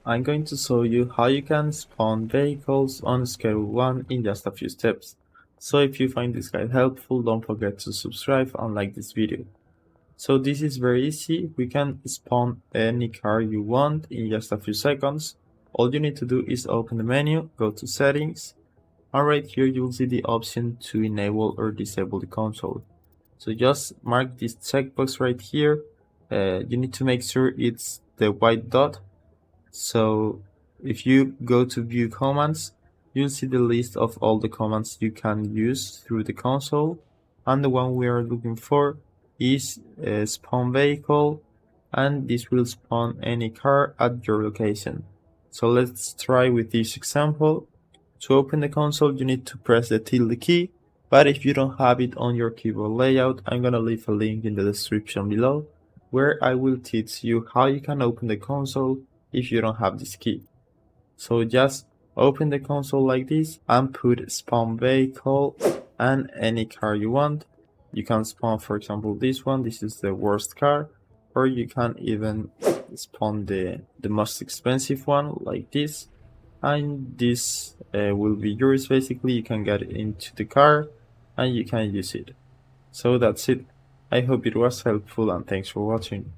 I'm going to show you how you can spawn vehicles on Schedule 1 in just a few steps. So if you find this guide helpful, don't forget to subscribe and like this video. So this is very easy. We can spawn any car you want in just a few seconds. All you need to do is open the menu, go to settings, and right here you'll see the option to enable or disable the console. So just mark this checkbox right here. You need to make sure it's the white dot. So if you go to view commands, you'll see the list of all the commands you can use through the console, and the one we are looking for is spawn vehicle, and this will spawn any car at your location. So let's try with this example. To open the console, you need to press the tilde key, but if you don't have it on your keyboard layout, I'm gonna leave a link in the description below where I will teach you how you can open the console if you don't have this key. So just open the console like this and put spawn vehicle and any car you want. You can spawn, for example, this one. This is the worst car, or you can even spawn the most expensive one like this, and this will be yours. Basically, you can get into the car and you can use it. So that's it. I hope it was helpful, and thanks for watching.